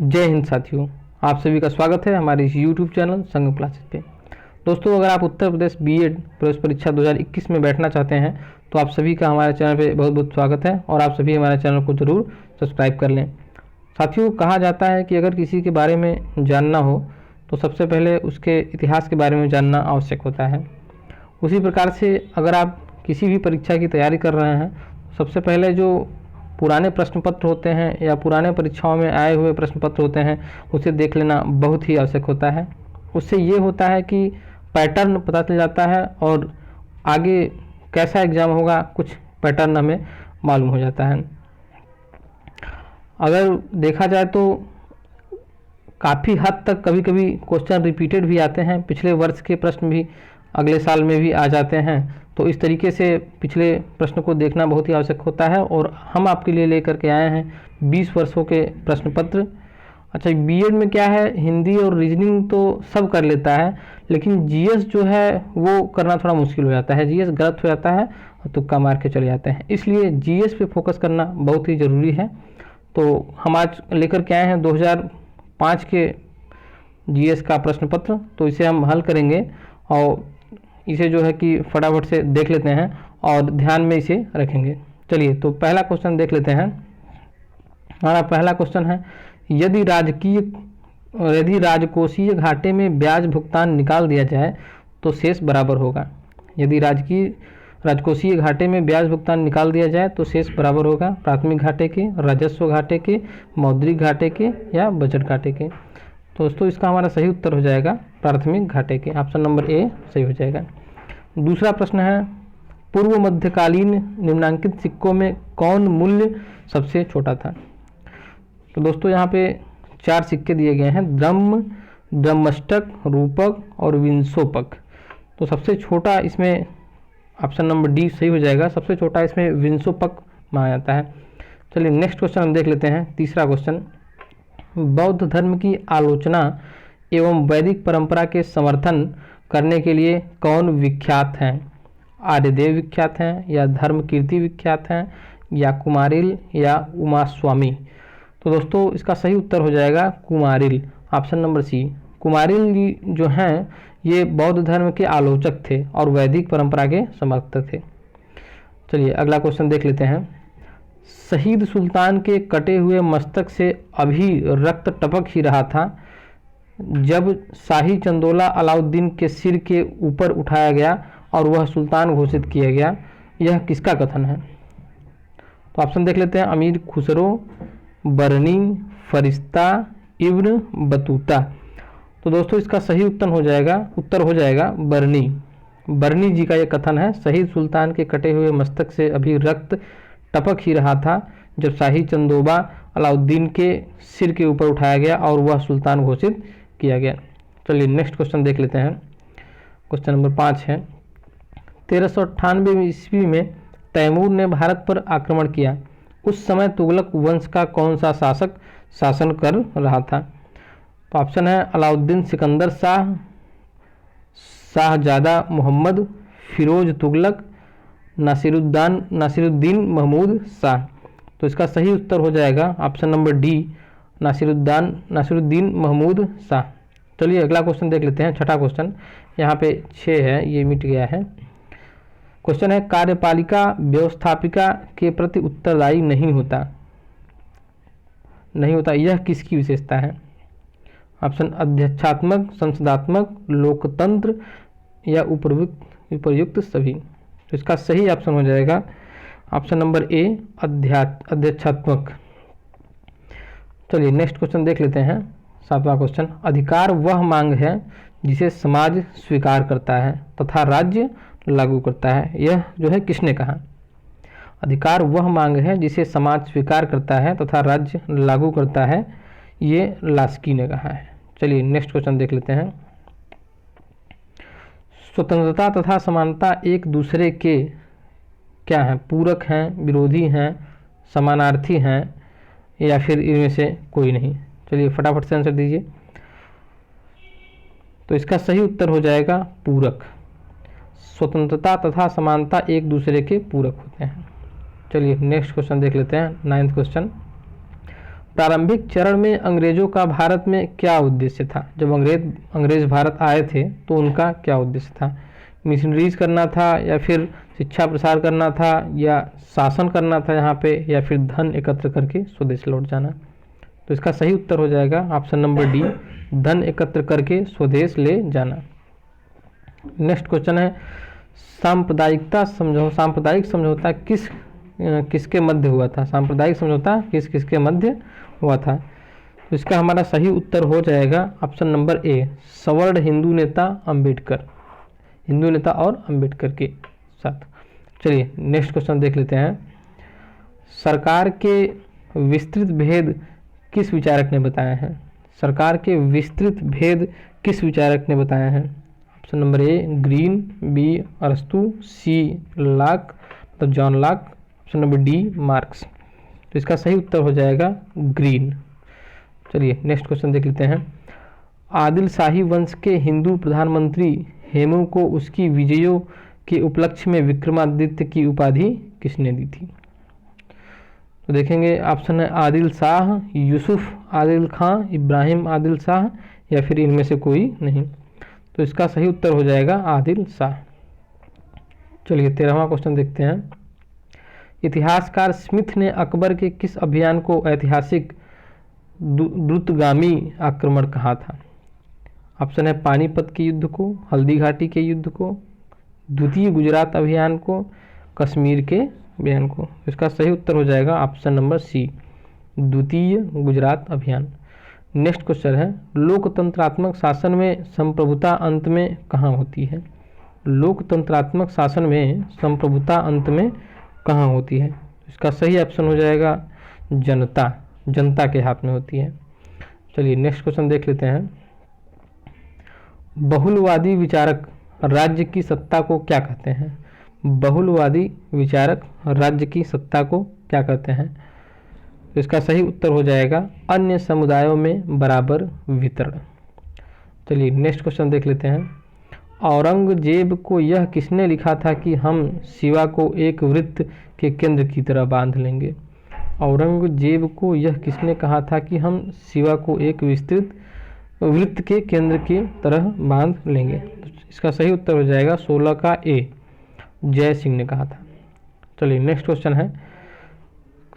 जय हिंद साथियों, आप सभी का स्वागत है हमारे इस YouTube चैनल संगम क्लासेस पे। दोस्तों, अगर आप उत्तर प्रदेश बीएड प्रवेश परीक्षा 2021 में बैठना चाहते हैं तो आप सभी का हमारे चैनल पे बहुत बहुत स्वागत है और आप सभी हमारे चैनल को ज़रूर सब्सक्राइब कर लें। साथियों, कहा जाता है कि अगर किसी के बारे में जानना हो तो सबसे पहले उसके इतिहास के बारे में जानना आवश्यक होता है। उसी प्रकार से अगर आप किसी भी परीक्षा की तैयारी कर रहे हैं, सबसे पहले जो पुराने प्रश्न पत्र होते हैं या पुराने परीक्षाओं में आए हुए प्रश्न पत्र होते हैं उसे देख लेना बहुत ही आवश्यक होता है। उससे ये होता है कि पैटर्न पता चल जाता है और आगे कैसा एग्ज़ाम होगा कुछ पैटर्न हमें मालूम हो जाता है। अगर देखा जाए तो काफ़ी हद तक कभी कभी क्वेश्चन रिपीटेड भी आते हैं, पिछले वर्ष के प्रश्न भी अगले साल में भी आ जाते हैं, तो इस तरीके से पिछले प्रश्न को देखना बहुत ही आवश्यक होता है। और हम आपके लिए लेकर के आए हैं 20 वर्षों के प्रश्न पत्र। अच्छा, बीएड में क्या है, हिंदी और रीजनिंग तो सब कर लेता है, लेकिन जीएस जो है वो करना थोड़ा मुश्किल हो जाता है। जीएस गलत हो जाता है और तुक्का मार के चले जाते हैं, इसलिए जीएस पे फोकस करना बहुत ही ज़रूरी है। तो हम आज लेकर के आए हैं 2005 के जीएस का प्रश्न पत्र, तो इसे हम हल करेंगे और इसे जो है कि फटाफट से देख लेते हैं और ध्यान में इसे रखेंगे। चलिए, तो पहला क्वेश्चन देख लेते हैं। हमारा पहला क्वेश्चन है, यदि राजकोषीय घाटे में ब्याज भुगतान निकाल दिया जाए तो शेष बराबर होगा। यदि राजकोषीय घाटे में ब्याज भुगतान निकाल दिया जाए तो शेष बराबर होगा प्राथमिक घाटे के, राजस्व घाटे के, मौद्रिक घाटे के या बजट घाटे के। तो दोस्तों, इसका हमारा सही उत्तर हो जाएगा प्राथमिक घाटे के, ऑप्शन नंबर ए सही हो जाएगा। दूसरा प्रश्न है, पूर्व मध्यकालीन निम्नांकित सिक्कों में कौन मूल्य सबसे छोटा था। तो दोस्तों, यहाँ पे 4 सिक्के दिए गए हैं, द्रम्मष्टक, रूपक और विंशोपक। तो सबसे छोटा इसमें ऑप्शन नंबर डी सही हो जाएगा, सबसे छोटा इसमें विंशोपक माना जाता है। चलिए नेक्स्ट क्वेश्चन हम देख लेते हैं। तीसरा क्वेश्चन, बौद्ध धर्म की आलोचना एवं वैदिक परंपरा के समर्थन करने के लिए कौन विख्यात हैं। आर्यदेव विख्यात हैं या धर्म कीर्ति विख्यात हैं या कुमारिल या उमास्वामी। तो दोस्तों, इसका सही उत्तर हो जाएगा Kumaril, option number C. Kumaril ji जो हैं ये बौद्ध धर्म के आलोचक थे और वैदिक परंपरा के समर्थक थे। चलिए अगला क्वेश्चन देख लेते हैं। शहीद सुल्तान के कटे हुए मस्तक से अभी रक्त टपक ही रहा था जब शाही चंदोला अलाउद्दीन के सिर के ऊपर उठाया गया और वह सुल्तान घोषित किया गया, यह किसका कथन है। तो ऑप्शन देख लेते हैं, अमीर खुसरो, बरनी, फरिश्ता, इब्न बतूता। तो दोस्तों, इसका सही उत्तर हो जाएगा बरनी जी का यह कथन है, शहीद सुल्तान के कटे हुए मस्तक से अभी रक्त टपक ही रहा था जब शाही चंदोबा अलाउद्दीन के सिर के ऊपर उठाया गया और वह सुल्तान घोषित किया गया। चलिए नेक्स्ट क्वेश्चन देख लेते हैं। क्वेश्चन नंबर 5 है, 1398 ईस्वी में तैमूर ने भारत पर आक्रमण किया, उस समय तुगलक वंश का कौन सा शासक शासन कर रहा था। तो ऑप्शन है अलाउद्दीन सिकंदर शाह, शाहजादा मोहम्मद, फिरोज तुगलक, नासिरुद्दीन महमूद शाह। तो इसका सही उत्तर हो जाएगा option number D, Nasiruddin Mahmud Shah. चलिए अगला क्वेश्चन देख लेते हैं। छठा क्वेश्चन, यहाँ पे 6 है, ये मिट गया है। क्वेश्चन है, कार्यपालिका व्यवस्थापिका के प्रति उत्तरदायी नहीं होता, यह किसकी विशेषता है। ऑप्शन अध्यक्षात्मक, संसदात्मक, लोकतंत्र या उपर्युक्त सभी। तो इसका सही ऑप्शन हो जाएगा ऑप्शन नंबर ए, अध्यक्षात्मक। चलिए नेक्स्ट क्वेश्चन देख लेते हैं। 7वां क्वेश्चन, अधिकार वह मांग है जिसे समाज स्वीकार करता है तथा राज्य लागू करता है, यह जो है किसने कहा। अधिकार वह मांग है जिसे समाज स्वीकार करता है तथा राज्य लागू करता है, ये लास्की ने कहा है। चलिए नेक्स्ट क्वेश्चन देख लेते हैं। स्वतंत्रता तथा समानता एक दूसरे के क्या हैं, पूरक हैं, विरोधी हैं, समानार्थी हैं या फिर इनमें से कोई नहीं। चलिए फटाफट से आंसर दीजिए। तो इसका सही उत्तर हो जाएगा पूरक। स्वतंत्रता तथा समानता एक दूसरे के पूरक होते हैं। चलिए नेक्स्ट क्वेश्चन देख लेते हैं। 9वां क्वेश्चन, प्रारंभिक चरण में अंग्रेजों का भारत में क्या उद्देश्य था? जब अंग्रेज भारत आए थे तो उनका क्या उद्देश्य था? मिशनरीज करना था, या फिर शिक्षा प्रसार करना था, या शासन करना था यहाँ पे, या फिर धन एकत्र करके स्वदेश लौट जाना? तो इसका सही उत्तर हो जाएगा ऑप्शन नंबर डी, धन एकत्र करके स्वदेश ले जाना। नेक्स्ट क्वेश्चन है, सांप्रदायिक समझौता किसके मध्य हुआ था? सांप्रदायिक समझौता किसके मध्य हुआ था? तो इसका हमारा सही उत्तर हो जाएगा ऑप्शन नंबर ए, सवर्ण हिंदू नेता और अंबेडकर के साथ। चलिए नेक्स्ट क्वेश्चन देख लेते हैं। सरकार के विस्तृत भेद किस विचारक ने बताया है? सरकार के विस्तृत भेद किस विचारक ने बताया है? Option number A, Green, B, अरस्तू, सी, लाक मतलब John Locke, option number D, Marx. तो इसका सही उत्तर हो जाएगा ग्रीन। चलिए नेक्स्ट क्वेश्चन देख लेते हैं। आदिल शाही वंश के हिंदू प्रधानमंत्री हेमू को उसकी विजयों के उपलक्ष्य में विक्रमादित्य की उपाधि किसने दी थी? तो देखेंगे, ऑप्शन है आदिल शाह, यूसुफ आदिल खां, इब्राहिम आदिल शाह, या फिर इनमें से कोई नहीं। तो इसका सही उत्तर हो जाएगा आदिल शाह। चलिए 13वां क्वेश्चन देखते हैं। इतिहासकार स्मिथ ने अकबर के किस अभियान को ऐतिहासिक द्रुतगामी आक्रमण कहा था? ऑप्शन है पानीपत के युद्ध को, हल्दी घाटी के युद्ध को, द्वितीय गुजरात अभियान को, कश्मीर के अभियान को। इसका सही उत्तर हो जाएगा ऑप्शन नंबर सी, द्वितीय गुजरात अभियान। नेक्स्ट क्वेश्चन है, लोकतंत्रात्मक शासन में संप्रभुता अंत में कहाँ होती है? लोकतंत्रात्मक शासन में संप्रभुता अंत में कहाँ होती है? इसका सही ऑप्शन हो जाएगा जनता के हाथ में होती है। चलिए नेक्स्ट क्वेश्चन देख लेते हैं। बहुलवादी विचारक राज्य की सत्ता को क्या कहते हैं? बहुलवादी विचारक राज्य की सत्ता को क्या कहते हैं? तो इसका सही उत्तर हो जाएगा अन्य समुदायों में बराबर वितरण। चलिए नेक्स्ट क्वेश्चन देख लेते हैं। औरंगजेब को यह किसने लिखा था कि हम शिवा को एक वृत्त के केंद्र की तरह बांध लेंगे? औरंगजेब को यह किसने कहा था कि हम शिवा को एक विस्तृत वृत्त के केंद्र की तरह बांध लेंगे? तो इसका सही उत्तर हो जाएगा 16 का ए, जय सिंह ने कहा था। चलिए नेक्स्ट क्वेश्चन है।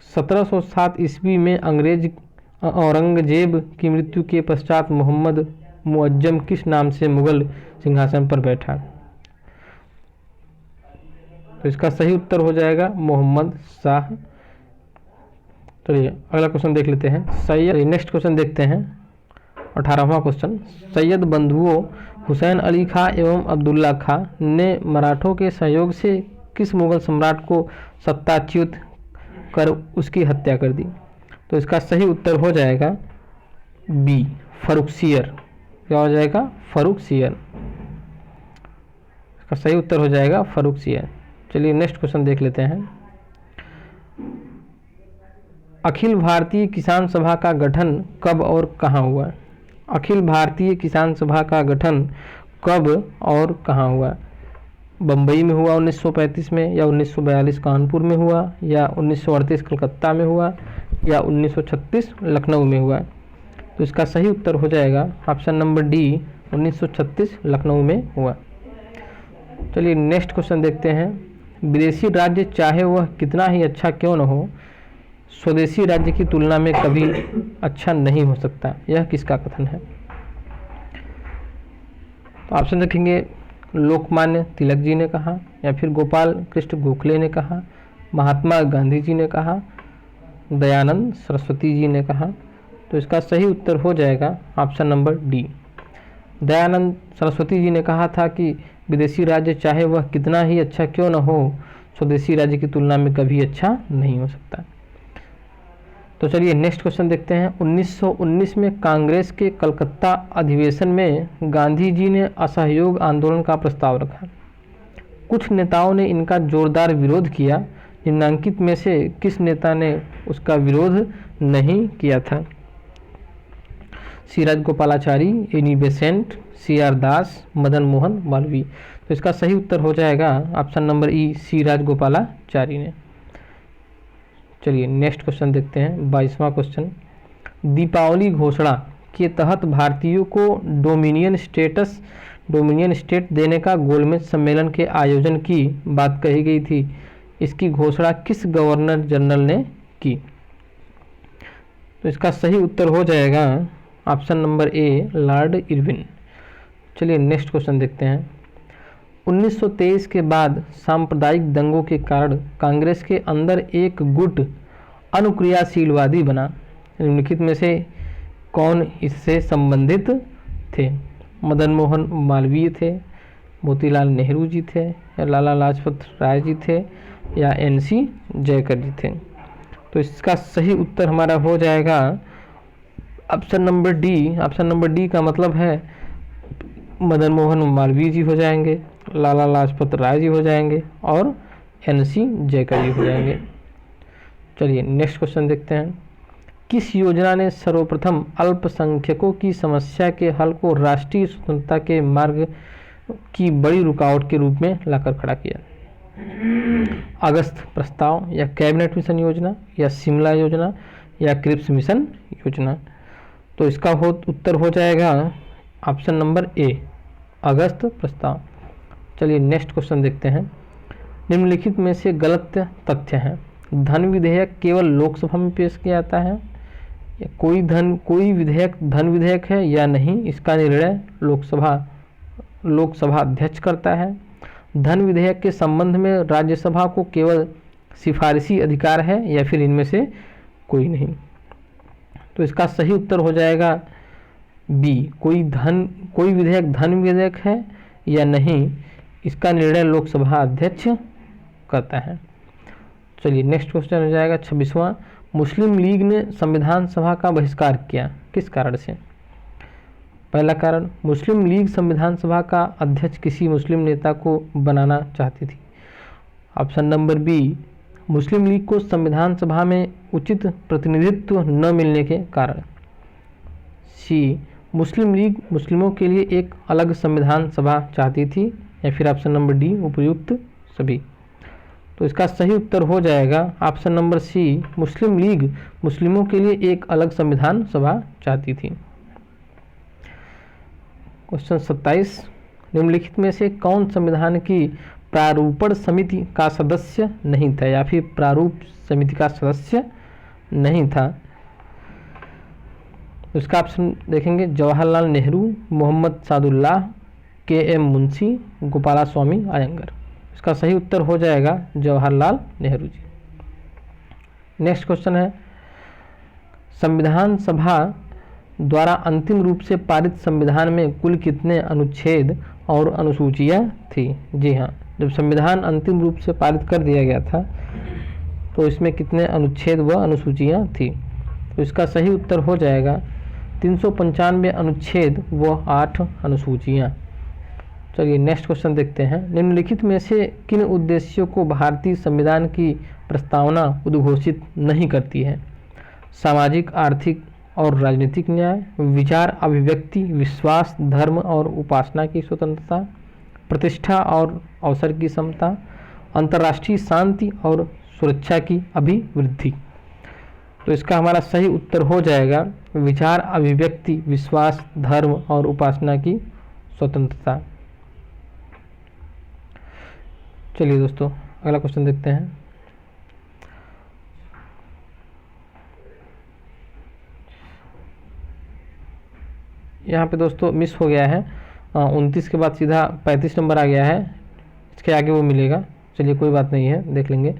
1707 ईस्वी में औरंगजेब की मृत्यु के पश्चात मोहम्मद मुअज्जम किस नाम से मुगल सिंहासन पर बैठा? तो इसका सही उत्तर हो जाएगा मोहम्मद शाह। चलिए अगला क्वेश्चन देख लेते हैं। नेक्स्ट क्वेश्चन देखते हैं 18वां क्वेश्चन। सैयद बंधुओं हुसैन अली खां एवं अब्दुल्ला खां ने मराठों के सहयोग से किस मुगल सम्राट को सत्ताच्युत कर उसकी हत्या कर दी? तो इसका सही उत्तर हो जाएगा बी, फर्रुखसियर। क्या हो जाएगा? फर्रुखसियर। इसका सही उत्तर हो जाएगा फर्रुखसियर। चलिए नेक्स्ट क्वेश्चन देख लेते हैं। अखिल भारतीय किसान सभा का गठन कब और कहाँ हुआ? अखिल भारतीय किसान सभा का गठन कब और कहाँ हुआ? बम्बई में हुआ 1935 में, या 1942 कानपुर में हुआ, या 1938 कलकत्ता में हुआ, या 1936 लखनऊ में हुआ? तो इसका सही उत्तर हो जाएगा ऑप्शन नंबर डी, 1936 लखनऊ में हुआ। चलिए नेक्स्ट क्वेश्चन देखते हैं। विदेशी राज्य चाहे वह कितना ही अच्छा क्यों न हो, स्वदेशी राज्य की तुलना में कभी अच्छा नहीं हो सकता, यह किसका कथन है? तो ऑप्शन देखेंगे, लोकमान्य तिलक जी ने कहा, या फिर गोपाल कृष्ण गोखले ने कहा, महात्मा गांधी जी ने कहा, दयानंद सरस्वती जी ने कहा। तो इसका सही उत्तर हो जाएगा option number D, Dayanand Saraswati ji ने कहा था कि विदेशी राज्य चाहे वह कितना ही अच्छा क्यों न हो, स्वदेशी राज्य की तुलना में कभी अच्छा नहीं हो सकता। तो चलिए नेक्स्ट क्वेश्चन देखते हैं। 1919 में कांग्रेस के कलकत्ता अधिवेशन में गांधी जी ने असहयोग आंदोलन का प्रस्ताव रखा। कुछ नेताओं ने इनका जोरदार विरोध किया। निम्नांकित में से किस नेता ने उसका विरोध नहीं किया था? C Rajagopalachari, Annie Besant, C R Das, Madan Mohan Malaviya. तो इसका सही उत्तर हो जाएगा option number E, C Rajagopalachari ने। चलिए नेक्स्ट क्वेश्चन देखते हैं 22वां क्वेश्चन। दीपावली घोषणा के तहत भारतीयों को डोमिनियन स्टेट देने का गोलमेज सम्मेलन के आयोजन की बात कही गई थी। इसकी घोषणा किस गवर्नर जनरल ने की? तो इसका सही उत्तर हो जाएगा ऑप्शन नंबर ए, लॉर्ड इरविन। चलिए नेक्स्ट क्वेश्चन देखते हैं। 1923 के बाद सांप्रदायिक दंगों के कारण कांग्रेस के अंदर एक गुट अनुक्रियाशीलवादी बना। निम्नलिखित में से कौन इससे संबंधित थे? मदन मोहन मालवीय थे, मोतीलाल नेहरू जी थे, या लाला लाजपत राय जी थे, या NC जयकर जी थे? तो इसका सही उत्तर हमारा हो जाएगा option number D. Option number D का मतलब है मदन मोहन मालवीय जी हो जाएंगे, लाला लाजपत राय जी हो जाएंगे और NC जयकर जी हो जाएंगे। चलिए नेक्स्ट क्वेश्चन देखते हैं। किस योजना ने सर्वप्रथम अल्पसंख्यकों की समस्या के हल को राष्ट्रीय स्वतंत्रता के मार्ग की बड़ी रुकावट के रूप में लाकर खड़ा किया? अगस्त प्रस्ताव, या कैबिनेट मिशन योजना, या शिमला योजना, या क्रिप्स मिशन योजना? तो इसका उत्तर हो जाएगा ऑप्शन नंबर ए, अगस्त प्रस्ताव। चलिए नेक्स्ट क्वेश्चन देखते हैं। निम्नलिखित में से गलत तथ्य हैं। धन विधेयक केवल लोकसभा में पेश किया जाता है, या कोई विधेयक धन विधेयक है या नहीं, इसका निर्णय लोकसभा अध्यक्ष करता है। धन विधेयक के संबंध में राज्यसभा को केवल सिफारिशी अधिकार है, या फिर इनमें से कोई नहीं? तो इसका सही उत्तर हो जाएगा बी, कोई विधेयक धन विधेयक है या नहीं, इसका निर्णय लोकसभा अध्यक्ष करता है। चलिए नेक्स्ट क्वेश्चन हो जाएगा 26वां। मुस्लिम लीग ने संविधान सभा का बहिष्कार किया, किस कारण से? पहला कारण, मुस्लिम लीग संविधान सभा का अध्यक्ष किसी मुस्लिम नेता को बनाना चाहती थी। ऑप्शन नंबर बी, मुस्लिम लीग को संविधान सभा में उचित प्रतिनिधित्व न मिलने के कारण। सी, मुस्लिम लीग मुस्लिमों के लिए एक अलग संविधान सभा चाहती थी, या फिर ऑप्शन नंबर डी, उपयुक्त सभी? तो इसका सही उत्तर हो जाएगा ऑप्शन नंबर सी, मुस्लिम लीग मुस्लिमों के लिए एक अलग संविधान सभा चाहती थी। क्वेश्चन 27, निम्नलिखित में से कौन संविधान की प्रारूपण समिति का सदस्य नहीं था, या फिर प्रारूप समिति का सदस्य नहीं था? इसका ऑप्शन देखेंगे, जवाहरलाल नेहरू, मोहम्मद सादुल्लाह, KM मुंशी, गोपालास्वामी अयंगर। इसका सही उत्तर हो जाएगा जवाहरलाल नेहरू जी। नेक्स्ट क्वेश्चन है, संविधान सभा द्वारा अंतिम रूप से पारित संविधान में कुल कितने अनुच्छेद और अनुसूचियां थी? जी हाँ, जब संविधान अंतिम रूप से पारित कर दिया गया था तो इसमें कितने अनुच्छेद व अनुसूचियां थी? तो इसका सही उत्तर हो जाएगा 395 अनुच्छेद व 8 अनुसूचियां। चलिए नेक्स्ट क्वेश्चन देखते हैं। निम्नलिखित में से किन उद्देश्यों को भारतीय संविधान की प्रस्तावना उद्घोषित नहीं करती है? सामाजिक, आर्थिक और राजनीतिक न्याय, विचार अभिव्यक्ति, विश्वास, धर्म और उपासना की स्वतंत्रता, प्रतिष्ठा और अवसर की समता, अंतर्राष्ट्रीय शांति और सुरक्षा की अभिवृद्धि। तो इसका हमारा सही उत्तर हो जाएगा विचार अभिव्यक्ति, विश्वास, धर्म और उपासना की स्वतंत्रता। चलिए दोस्तों अगला क्वेश्चन देखते हैं। यहाँ पे दोस्तों मिस हो गया है, 29 के बाद सीधा 35 नंबर आ गया है, इसके आगे वो मिलेगा। चलिए कोई बात नहीं है, देख लेंगे।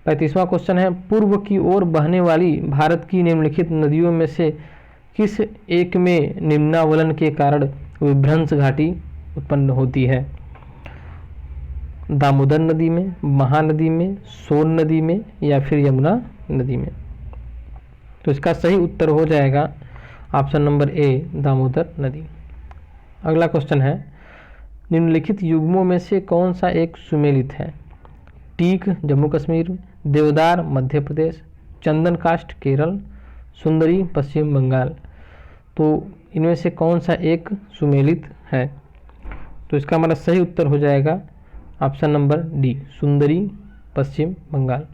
35वां क्वेश्चन है, पूर्व की ओर बहने वाली भारत की निम्नलिखित नदियों में से किस एक में निम्नावलन के कारण विभ्रंश घाटी उत्पन्न होती है? दामोदर नदी में, महानदी में, सोन नदी में, या फिर यमुना नदी में? तो इसका सही उत्तर हो जाएगा ऑप्शन नंबर ए, दामोदर नदी। अगला क्वेश्चन है, निम्नलिखित युग्मों में से कौन सा एक सुमेलित है? टीक जम्मू कश्मीर, देवदार मध्य प्रदेश, चंदन काष्ठ केरल, सुंदरी पश्चिम बंगाल। तो इनमें से कौन सा एक सुमेलित है? तो इसका हमारा सही उत्तर हो जाएगा ऑप्शन नंबर डी, सुंदरी पश्चिम बंगाल।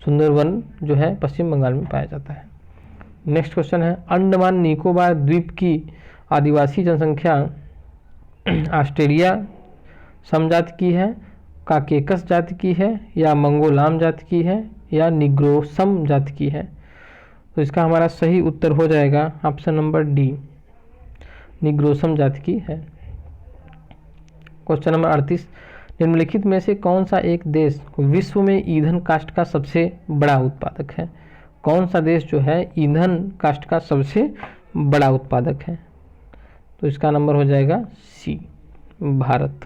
सुंदरवन जो है पश्चिम बंगाल में पाया जाता है। नेक्स्ट क्वेश्चन है, अंडमान निकोबार द्वीप की आदिवासी जनसंख्या ऑस्ट्रेलिया समजाति की है, काकेकस जाति की है, या मंगोलाम जाति की है, या निग्रोसम जाति की है। तो इसका हमारा सही उत्तर हो जाएगा ऑप्शन नंबर डी, निग्रोसम जाति की है। क्वेश्चन नंबर 38, निम्नलिखित में से कौन सा एक देश विश्व में ईंधन काष्ठ का सबसे बड़ा उत्पादक है? कौन सा देश जो है ईंधन काष्ठ का सबसे बड़ा उत्पादक है? तो इसका नंबर हो जाएगा सी, भारत।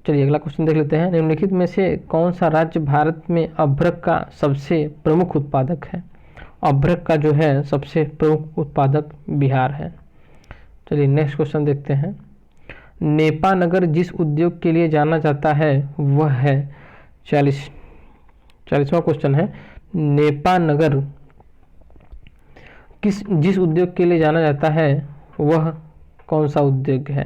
चलिए अगला क्वेश्चन देख लेते हैं, निम्नलिखित में से कौन सा राज्य भारत में अभ्रक का सबसे प्रमुख उत्पादक है? अभ्रक का जो है सबसे प्रमुख उत्पादक बिहार है। चलिए नेक्स्ट क्वेश्चन देखते हैं, नेपानगर जिस उद्योग के लिए जाना जाता है वह है 40वां क्वेश्चन है, नेपानगर जिस उद्योग के लिए जाना जाता है वह कौन सा उद्योग है?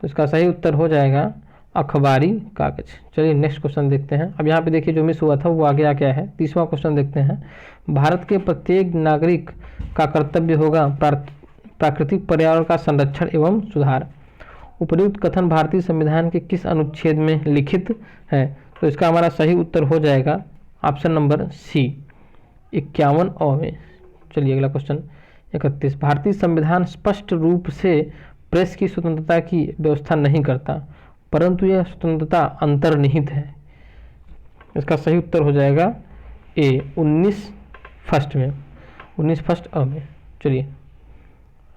तो इसका सही उत्तर हो जाएगा अखबारी कागज। चलिए नेक्स्ट क्वेश्चन देखते हैं। अब यहाँ पे देखिए जो मिस हुआ था वो आगे क्या है। 30वां क्वेश्चन देखते हैं, भारत के प्रत्येक नागरिक का कर्तव्य होगा प्राकृतिक पर्यावरण का संरक्षण एवं सुधार। उपयुक्त कथन भारतीय संविधान के किस अनुच्छेद में लिखित है? तो इसका हमारा सही उत्तर हो जाएगा ऑप्शन नंबर सी, 51 में। चलिए अगला क्वेश्चन 31, भारतीय संविधान स्पष्ट रूप से प्रेस की स्वतंत्रता की व्यवस्था नहीं करता, परंतु यह स्वतंत्रता अंतर्निहित है। इसका सही उत्तर हो जाएगा ए, 19 फर्स्ट में, 19 फर्स्ट अ में। चलिए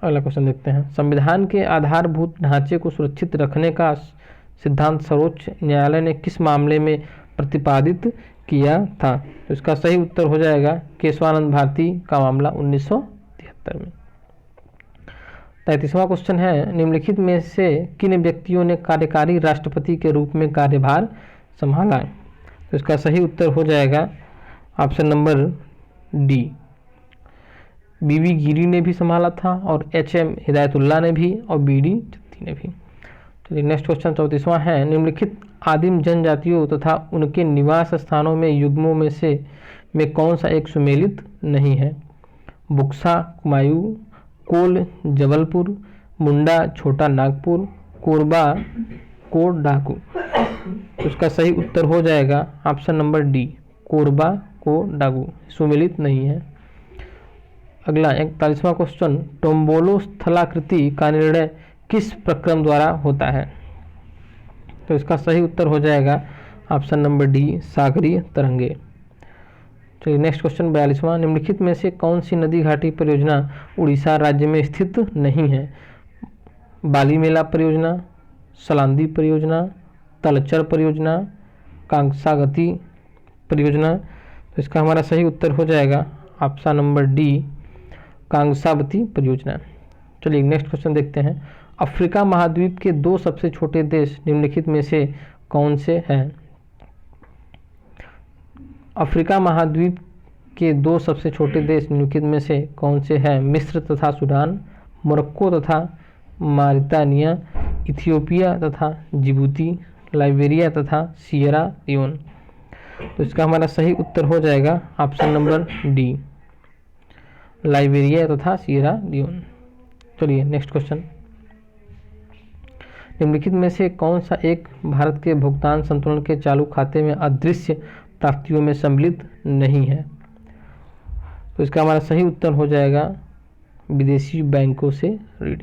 अगला क्वेश्चन देखते हैं, संविधान के आधारभूत ढांचे को सुरक्षित रखने का सिद्धांत सर्वोच्च न्यायालय ने किस मामले में प्रतिपादित किया था? तो इसका सही उत्तर हो जाएगा केशवानंद भारती का मामला 1973 में। 33वां क्वेश्चन है, निम्नलिखित में से किन व्यक्तियों ने कार्यकारी राष्ट्रपति के रूप में कार्यभार संभाला? तो इसका सही उत्तर हो जाएगा ऑप्शन नंबर डी, बीबी गिरी ने भी संभाला था, और HM हिदायतुल्लाह ने भी, और BD जत्ती ने भी। चलिए नेक्स्ट क्वेश्चन 34वां है, निम्नलिखित आदिम जनजातियों तथा उनके निवास स्थानों में युग्मों में कौन सा एक सुमेलित नहीं है? बुक्सा कुमायूं, कोल जबलपुर, मुंडा छोटा नागपुर, कोरबा कोडागू। तो उसका सही उत्तर हो जाएगा option number D, Korba Kodagu सुमेलित नहीं है। अगला 41वां क्वेश्चन, टोम्बोलो स्थलाकृति का निर्णय किस प्रक्रम द्वारा होता है? तो इसका सही उत्तर हो जाएगा ऑप्शन नंबर डी, सागरीय तरंगे। चलिए नेक्स्ट क्वेश्चन 42वां, निम्नलिखित में से कौन सी नदी घाटी परियोजना उड़ीसा राज्य में स्थित नहीं है? बालीमेला परियोजना, सलांदी परियोजना, तलचर परियोजना, कांसागति परियोजना। तो इसका हमारा सही उत्तर हो जाएगा ऑप्शन नंबर डी, कांसावती परियोजना। चलिए नेक्स्ट क्वेश्चन देखते हैं, अफ्रीका महाद्वीप के 2 सबसे छोटे देश निम्नलिखित में से कौन से हैं? अफ्रीका महाद्वीप के 2 सबसे छोटे देश निम्नलिखित में से कौन से हैं? मिस्र तथा सूडान, मोरक्को तथा मारितानिया, इथियोपिया तथा जिबूती, लाइबेरिया तथा सियरा लियोन। तो इसका हमारा सही उत्तर हो जाएगा ऑप्शन नंबर डी, लाइबेरिया तथा सियरा लियोन। चलिए नेक्स्ट क्वेश्चन, निम्नलिखित में से कौन सा एक भारत के भुगतान संतुलन के चालू खाते में अदृश्य प्राप्तियों में सम्मिलित नहीं है? तो इसका हमारा सही उत्तर हो जाएगा विदेशी बैंकों से ऋण।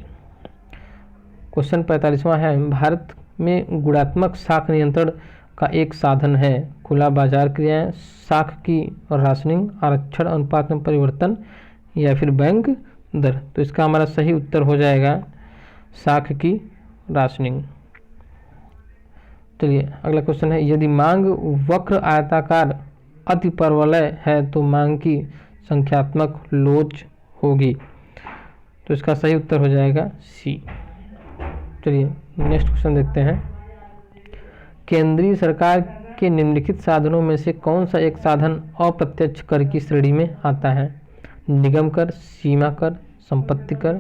क्वेश्चन 45वां है, भारत में गुणात्मक साख नियंत्रण का एक साधन है खुला बाजार क्रियाएं, साख की राशनिंग, आरक्षण अनुपात में परिवर्तन, या फिर बैंक दर। तो इसका हमारा सही उत्तर हो जाएगा साख की राशनिंग। चलिए अगला क्वेश्चन है, यदि मांग वक्र आयताकार अति परवलय है तो मांग की संख्यात्मक लोच होगी। तो इसका सही उत्तर हो जाएगा सी। चलिए नेक्स्ट क्वेश्चन देखते हैं, केंद्रीय सरकार के निम्नलिखित साधनों में से कौन सा एक साधन अप्रत्यक्ष कर की श्रेणी में आता है? निगम कर, सीमा कर, संपत्ति कर,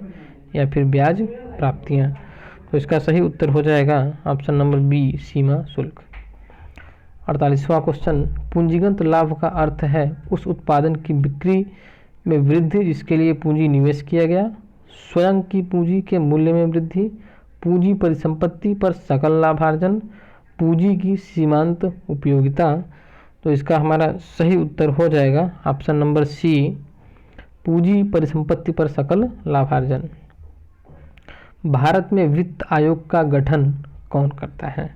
या फिर ब्याज प्राप्तियां। तो इसका सही उत्तर हो जाएगा ऑप्शन नंबर बी, सीमा शुल्क। 48वां क्वेश्चन, पूंजीगत लाभ का अर्थ है उस उत्पादन की बिक्री में वृद्धि जिसके लिए पूंजी निवेश किया गया, स्वयं की पूंजी के मूल्य में वृद्धि, पूंजी परिसंपत्ति पर सकल लाभार्जन, पूंजी की सीमांत उपयोगिता। तो इसका हमारा सही उत्तर हो जाएगा ऑप्शन नंबर सी, पूंजी परिसंपत्ति पर सकल लाभार्जन। भारत में वित्त आयोग का गठन कौन करता है?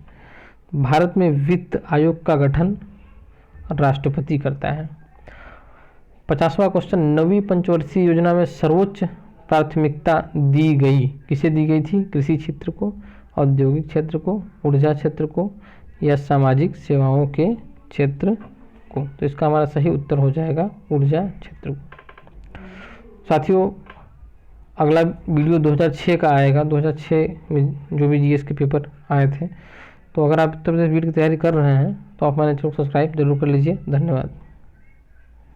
भारत में वित्त आयोग का गठन राष्ट्रपति करता है। 50वां क्वेश्चन, नवीं पंचवर्षीय योजना में सर्वोच्च प्राथमिकता दी गई, किसे दी गई थी? कृषि क्षेत्र को, औद्योगिक क्षेत्र को, ऊर्जा क्षेत्र को या सामाजिक सेवाओं के क्षेत्र को। तो इसका हमारा सही उत्तर हो जाएगा ऊर्जा क्षेत्र को। साथियों, अगला वीडियो 2006 का आएगा, 2006 में जो भी जीएस के पेपर आए थे। तो अगर आप तब से वीडियो की तैयारी कर रहे हैं तो आप हमारे चैनल को सब्सक्राइब जरूर कर लीजिए। धन्यवाद।